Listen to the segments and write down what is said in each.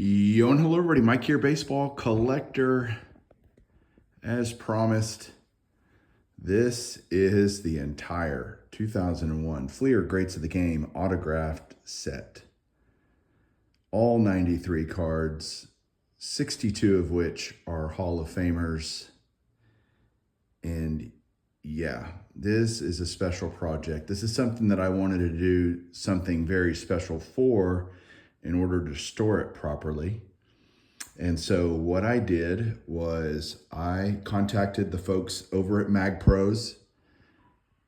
Yo and hello everybody, Mike here, baseball collector. As promised, this is the entire 2001 Fleer Greats of the Game autographed set. All 93 cards, 62 of which are Hall of Famers. And yeah, this is a special project. This is something that I wanted to do something very special for in order to store it properly. And so what I did was I contacted the folks over at MagPros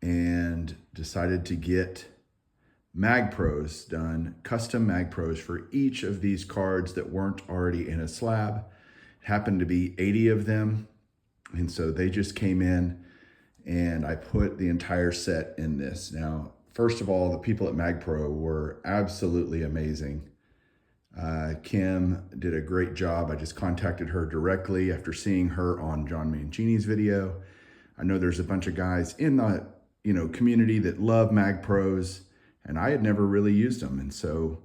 and decided to get MagPros done, custom MagPros for each of these cards that weren't already in a slab. It happened to be 80 of them. And so they just came in and I put the entire set in this. Now, first of all, the people at MagPro were absolutely amazing. Kim did a great job. I just contacted her directly after seeing her on John Mancini's video. I know there's a bunch of guys in the community that love MagPros, and I had never really used them. And so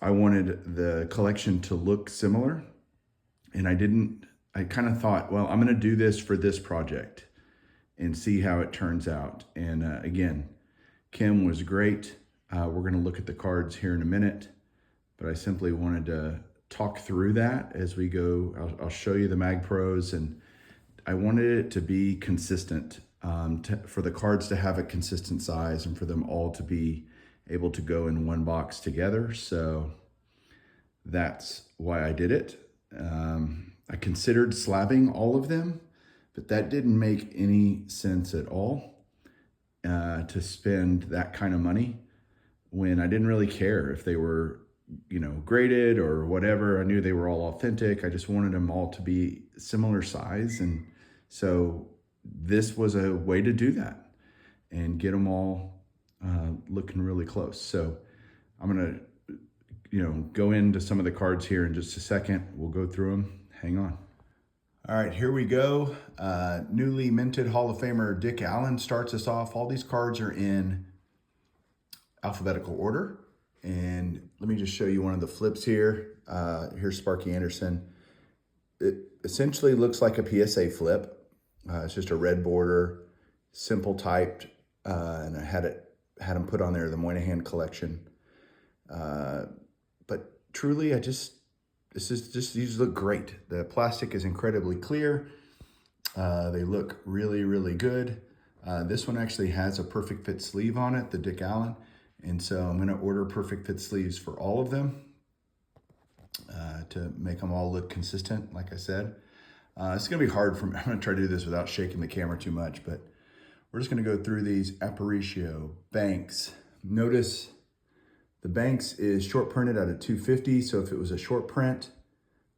I wanted the collection to look similar. And I kind of thought, well, I'm going to do this for this project and see how it turns out. And again, Kim was great. We're going to look at the cards here in a minute. But I simply wanted to talk through that as we go. I'll show you the MagPros, and I wanted it to be consistent, for the cards to have a consistent size and for them all to be able to go in one box together. So that's why I did it. I considered slabbing all of them, but that didn't make any sense at all, to spend that kind of money when I didn't really care if they were graded or whatever. I knew they were all authentic. I just wanted them all to be similar size. And so this was a way to do that and get them all looking really close. So I'm going to, go into some of the cards here in just a second. We'll go through them. Hang on. All right, here we go. Newly minted Hall of Famer Dick Allen starts us off. All these cards are in alphabetical order. And let me just show you one of the flips here. Here's Sparky Anderson. It essentially looks like a PSA flip. It's just a red border, simple typed, and I had them put on there, the Moynihan collection. But truly, these look great. The plastic is incredibly clear. They look really, really good. This one actually has a perfect fit sleeve on it, the Dick Allen. And so I'm going to order perfect fit sleeves for all of them to make them all look consistent, like I said. It's going to be hard for me. I'm going to try to do this without shaking the camera too much, but we're just going to go through these. Aparicio, Banks. Notice the Banks is short printed out of 250, so if it was a short print,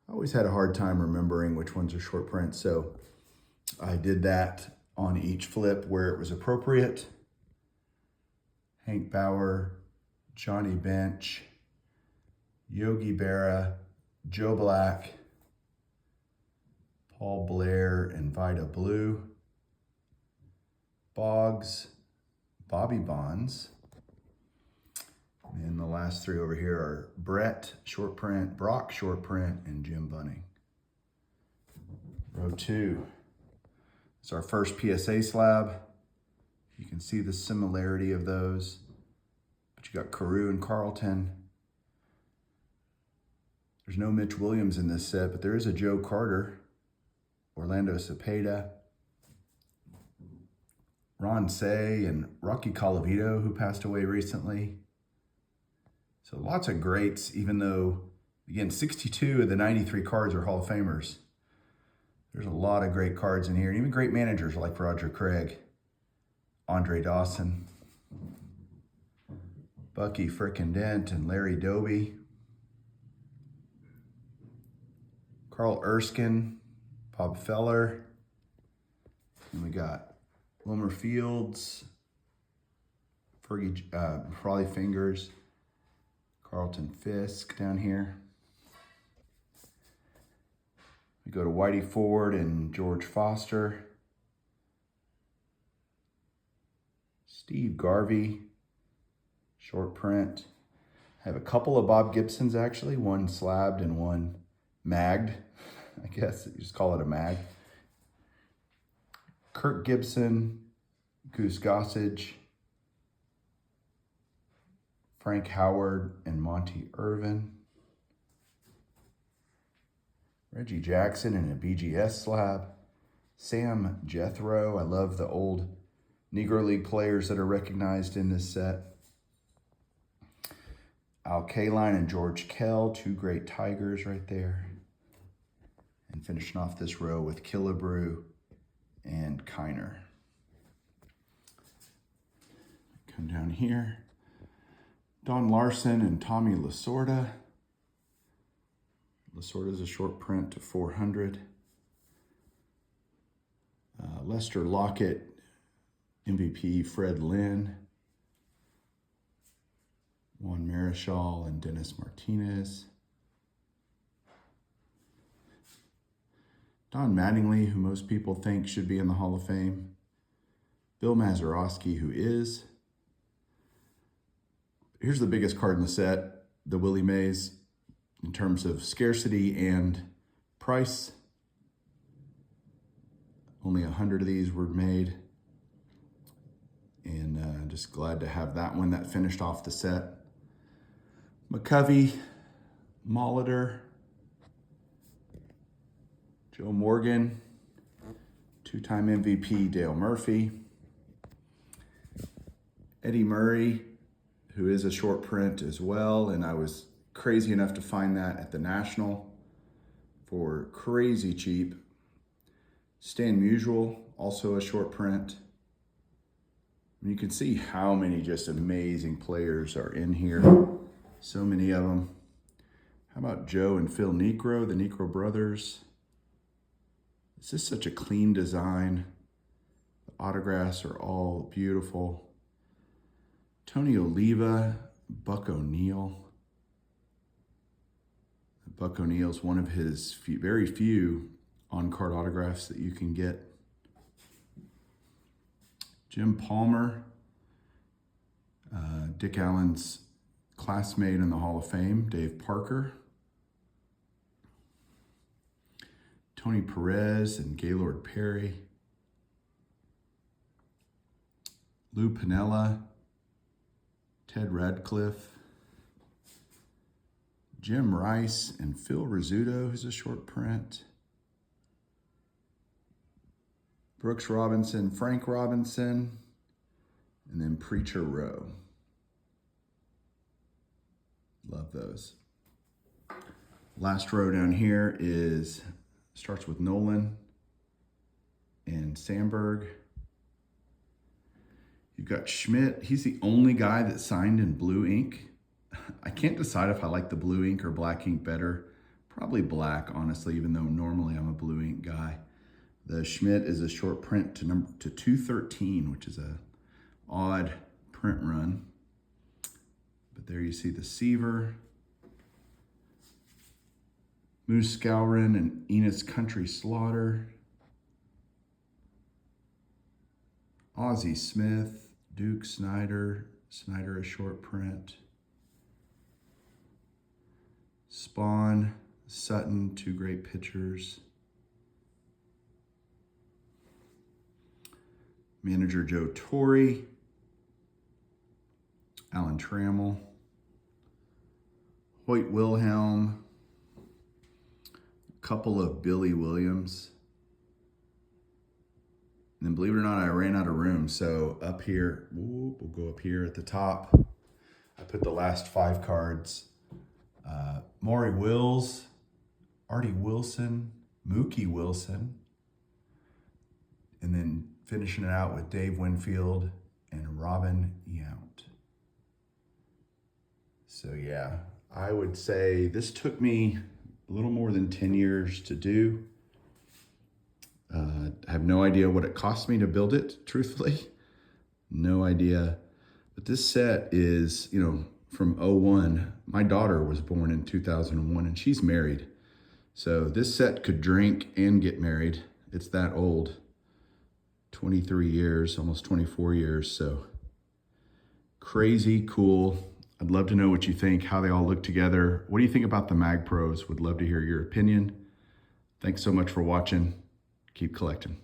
I always had a hard time remembering which ones are short print, so I did that on each flip where it was appropriate. Hank Bauer, Johnny Bench, Yogi Berra, Joe Black, Paul Blair, and Vida Blue, Boggs, Bobby Bonds, and the last three over here are Brett, short print, Brock, short print, and Jim Bunning. Row 2. It's our first PSA slab. You can see the similarity of those, but you got Carew and Carlton. There's no Mitch Williams in this set, but there is a Joe Carter, Orlando Cepeda, Ron Cey, and Rocky Colavito, who passed away recently. So lots of greats, even though, again, 62 of the 93 cards are Hall of Famers. There's a lot of great cards in here, and even great managers like Roger Craig, Andre Dawson, Bucky Frickin' Dent, and Larry Doby, Carl Erskine, Bob Feller, and we got Wilmer Fields, Raleigh Fingers, Carlton Fisk down here. We go to Whitey Ford and George Foster, Steve Garvey, short print, I have a couple of Bob Gibsons actually, one slabbed and one magged. I guess you just call it a mag. Kirk Gibson, Goose Gossage, Frank Howard and Monty Irvin. Reggie Jackson in a BGS slab. Sam Jethro. I love the old Negro League players that are recognized in this set. Al Kaline and George Kell, two great Tigers right there. And finishing off this row with Killebrew and Kiner. Come down here. Don Larson and Tommy Lasorda. Lasorda's a short print to 400. Lester Lockett, MVP Fred Lynn. Juan Marichal and Dennis Martinez. Don Mattingly, who most people think should be in the Hall of Fame. Bill Mazeroski, who is. Here's the biggest card in the set, the Willie Mays, in terms of scarcity and price. Only 100 of these were made. And just glad to have that one. That finished off the set. McCovey, Molitor, Joe Morgan, two-time MVP Dale Murphy, Eddie Murray, who is a short print as well, and I was crazy enough to find that at the National for crazy cheap. Stan Musial, also a short print. And you can see how many just amazing players are in here. So many of them. How about Joe and Phil Niekro, the Niekro brothers? This is such a clean design. The autographs are all beautiful. Tony Oliva, Buck O'Neil. Buck O'Neil's one of his very few on-card autographs that you can get. Jim Palmer, Dick Allen's classmate in the Hall of Fame, Dave Parker. Tony Perez and Gaylord Perry. Lou Piniella, Ted Radcliffe. Jim Rice and Phil Rizzuto, who's a short print. Brooks Robinson, Frank Robinson, and then Preacher Rowe. Love those. Last row down here starts with Nolan and Sandberg. You've got Schmidt. He's the only guy that signed in blue ink. I can't decide if I like the blue ink or black ink better. Probably black, honestly, even though normally I'm a blue ink guy. The Schmidt is a short print to 213, which is a odd print run. But there you see the Seaver, Moose Skowron and Enos Country Slaughter, Ozzie Smith, Duke Snyder, Snyder a short print, Spawn, Sutton, two great pitchers. Manager Joe Torre, Alan Trammell, Hoyt Wilhelm, a couple of Billy Williams. And then believe it or not, I ran out of room. So up here, we'll go up here at the top. I put the last 5 cards. Maury Wills, Artie Wilson, Mookie Wilson, and then finishing it out with Dave Winfield and Robin Yount. So yeah, I would say this took me a little more than 10 years to do. I have no idea what it cost me to build it, truthfully. No idea. But this set is, from 01. My daughter was born in 2001 and she's married. So this set could drink and get married. It's that old. 23 years, almost 24 years. So crazy cool I'd love to know what you think, how they all look together. What do you think about the Mag Pros? Would love to hear your opinion. Thanks so much for watching. Keep collecting.